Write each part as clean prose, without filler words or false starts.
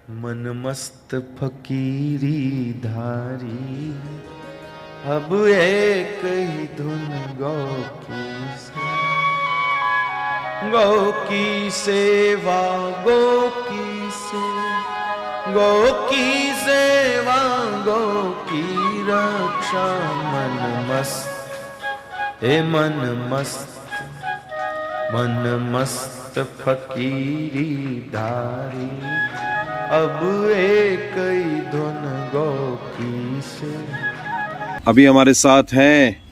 मन मस्त फकीरी धारी, अब एक ही धुन गौ की सेवा, गौ की सेवा, गौ की सेवा, गौ की रक्षा। मन मस्त मन मस्त फकीरी धारी, अब एक ही धुन गौ की से। अभी हमारे साथ हैं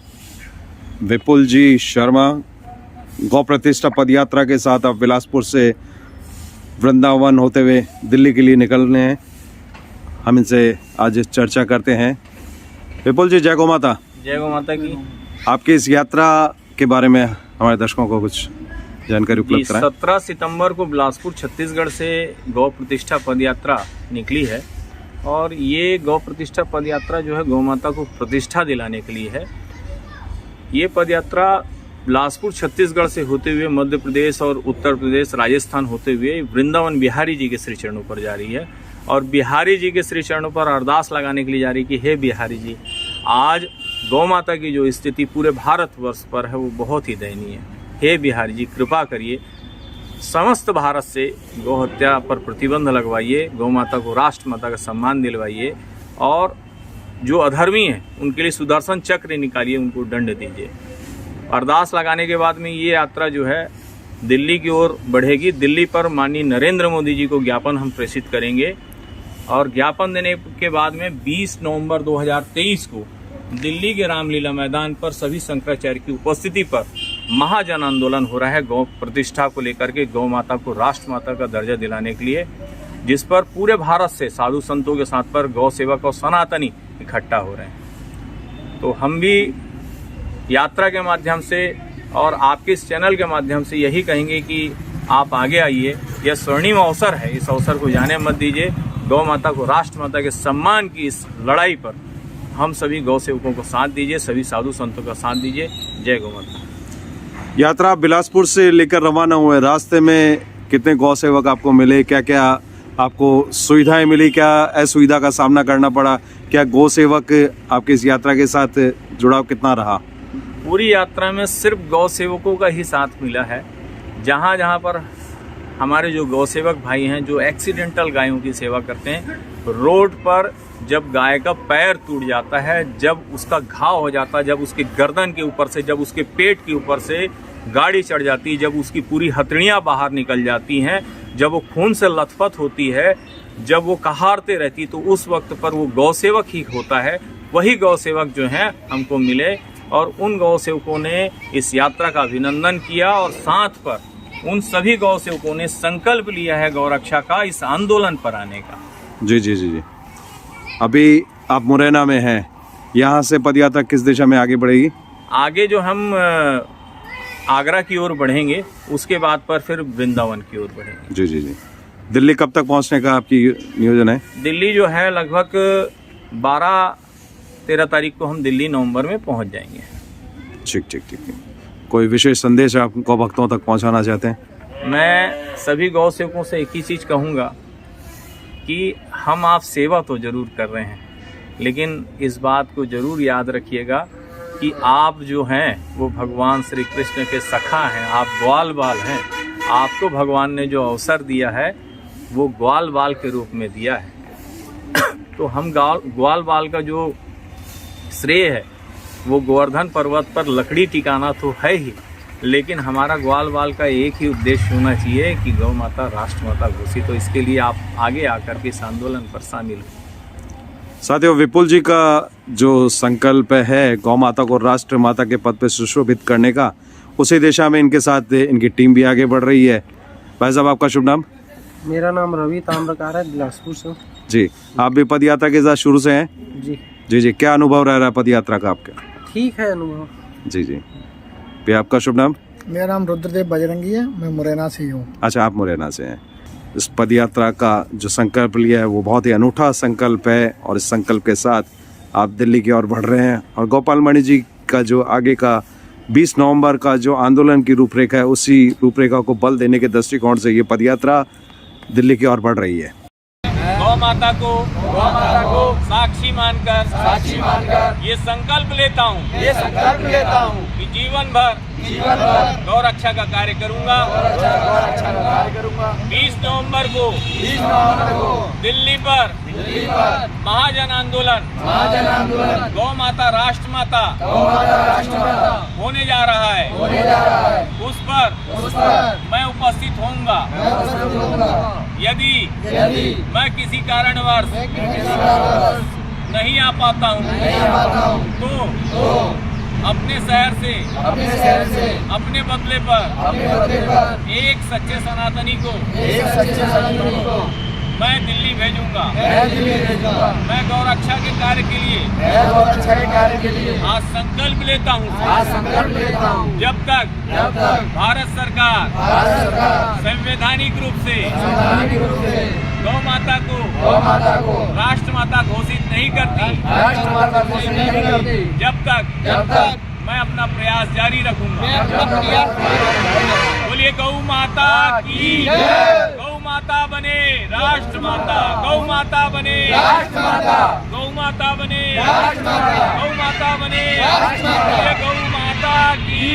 विपुल जी शर्मा, गौ प्रतिष्ठा पदयात्रा के साथ अब बिलासपुर से वृंदावन होते हुए दिल्ली के लिए निकलने हैं। हम इनसे आज चर्चा करते हैं। विपुल जी, जय गौ माता। जय गौ माता की। आपकी इस यात्रा के बारे में हमारे दर्शकों को कुछ जानकारी उपलब्ध कराएं। 17 सितंबर को बिलासपुर छत्तीसगढ़ से गौ प्रतिष्ठा पदयात्रा निकली है और ये गौ प्रतिष्ठा पदयात्रा जो है गौ माता को प्रतिष्ठा दिलाने के लिए है। ये पदयात्रा बिलासपुर छत्तीसगढ़ से होते हुए मध्य प्रदेश और उत्तर प्रदेश राजस्थान होते हुए वृंदावन बिहारी जी के श्री चरणों पर जा रही है और बिहारी जी के श्री चरणों पर अरदास लगाने के लिए जा रही कि हे बिहारी जी, आज गौ माता की जो स्थिति पूरे भारतवर्ष पर है वो बहुत ही दयनीय है। हे बिहारी जी, कृपा करिए, समस्त भारत से गौ हत्या पर प्रतिबंध लगवाइए, गौ माता को राष्ट्र माता का सम्मान दिलवाइए और जो अधर्मी हैं उनके लिए सुदर्शन चक्र निकालिए, उनको दंड दीजिए। अरदास लगाने के बाद में ये यात्रा जो है दिल्ली की ओर बढ़ेगी। दिल्ली पर माननीय नरेंद्र मोदी जी को ज्ञापन हम प्रेषित करेंगे और ज्ञापन देने के बाद में 20 नवंबर 2023 को दिल्ली के रामलीला मैदान पर सभी शंकराचार्य की उपस्थिति पर महाजन आंदोलन हो रहा है गौ प्रतिष्ठा को लेकर के, गौ माता को राष्ट्र माता का दर्जा दिलाने के लिए, जिस पर पूरे भारत से साधु संतों के साथ पर गौ सेवक और सनातनी इकट्ठा हो रहे हैं। तो हम भी यात्रा के माध्यम से और आपके इस चैनल के माध्यम से यही कहेंगे कि आप आगे आइए। यह स्वर्णिम अवसर है, इस अवसर को जाने मत दीजिए। गौ माता को राष्ट्र माता के सम्मान की इस लड़ाई पर हम सभी गौ सेवकों को साथ दीजिए, सभी साधु संतों का साथ दीजिए। जय गौ माता। यात्रा बिलासपुर से लेकर रवाना हुए, रास्ते में कितने गौ सेवक आपको मिले, क्या क्या आपको सुविधाएं मिली, क्या असुविधा का सामना करना पड़ा, क्या गौ सेवक आपकी इस यात्रा के साथ जुड़ाव कितना रहा? पूरी यात्रा में सिर्फ गौ सेवकों का ही साथ मिला है। जहाँ जहाँ पर हमारे जो गौ सेवक भाई हैं जो एक्सीडेंटल गायों की सेवा करते हैं, रोड पर जब गाय का पैर टूट जाता है, जब उसका घाव हो जाता है, जब उसके गर्दन के ऊपर से, जब उसके पेट के ऊपर से गाड़ी चढ़ जाती है, जब उसकी पूरी हथड़ियाँ बाहर निकल जाती हैं, जब वो खून से लथपथ होती है, जब वो कहारते रहती, तो उस वक्त पर वो गौ सेवक ही होता है। वही गौ सेवक जो हैं हमको मिले और उन गौ सेवकों ने इस यात्रा का अभिनंदन किया और साथ पर उन सभी गौ सेवकों ने संकल्प लिया है गौ रक्षा का, इस आंदोलन पर आने का। जी जी जी जी। अभी आप मुरैना में हैं, यहाँ से पदयात्रा किस दिशा में आगे बढ़ेगी? आगे जो हम आगरा की ओर बढ़ेंगे, उसके बाद पर फिर वृंदावन की ओर बढ़ेंगे। जी जी जी। दिल्ली कब तक पहुँचने का आपकी नियोजन है? दिल्ली जो है लगभग 12-13 तारीख को हम दिल्ली नवंबर में पहुंच जाएंगे। ठीक ठीक ठीक। कोई विशेष संदेश आप गौ भक्तों तक पहुंचाना चाहते हैं? मैं सभी गौ सेवकों से एक ही चीज़ कहूँगा कि हम आप सेवा तो जरूर कर रहे हैं, लेकिन इस बात को जरूर याद रखिएगा कि आप जो हैं वो भगवान श्री कृष्ण के सखा हैं, आप ग्वाल बाल हैं। आपको भगवान ने जो अवसर दिया है वो ग्वाल बाल के रूप में दिया है। तो हम ग्वाल बाल का जो श्रेय है वो गोवर्धन पर्वत पर लकड़ी टिकाना तो है ही, लेकिन हमारा ग्वाल बाल का एक ही उद्देश्य होना चाहिए कि गौ माता राष्ट्र माता घोषित हो। इसके लिए आप आगे आकर के इस आंदोलन पर शामिल हो। साथियों, विपुल जी का जो संकल्प है गौ माता को राष्ट्र माता के पद पर सुशोभित करने का, उसी दिशा में इनके साथ इनकी टीम भी आगे बढ़ रही है। भाई साहब, आपका शुभ नाम? मेरा नाम रवि ताम्रकार है, बिलासपुर से। जी, आप भी पद यात्रा के साथ शुरू से हैं? जी जी जी। क्या अनुभव रह रहा है पद यात्रा का आपका? ठीक है अनुभव। जी जी। भी आपका शुभ नाम? मेरा नाम रुद्रदेव बजरंगी है, मैं मुरैना से ही हूँ। अच्छा, आप मुरैना से हैं। इस पद यात्रा का जो संकल्प लिया है वो बहुत ही अनूठा संकल्प है और इस संकल्प के साथ आप दिल्ली की ओर बढ़ रहे हैं और गोपाल मणि जी का जो आगे का 20 नवंबर का जो आंदोलन की रूपरेखा है, उसी रूपरेखा को बल देने के दृष्टिकोण से ये पदयात्रा दिल्ली की ओर बढ़ रही है। गौ माता को साक्षी मानकर ये संकल्प लेता हूँ कि जीवन भर गौ रक्षा का कार्य करूंगा। 20 नवंबर को दिल्ली पर महाजन आंदोलन गौ माता राष्ट्र माता होने जा रहा है। उस पर मैं उपस्थित होऊंगा। यदि मैं किसी कारणवश नहीं आ पाता हूँ तो अपने शहर से अपने बदले पर एक सच्चे सनातनी को मैं दिल्ली भेजूंगा। मैं गौ रक्षा के कार्य के लिए आज संकल्प लेता हूँ। जब तक भारत सरकार संवैधानिक रूप से गौ माता को राष्ट्र माता घोषित नहीं करती, जब तक मैं अपना प्रयास जारी रखूंगा। बोलिए गौ माता की, गौ माता बने राष्ट्र माता, गौ माता बने राष्ट्र माता, गौ माता बने राष्ट्र माता, गौ माता बने राष्ट्र माता, गौ माता की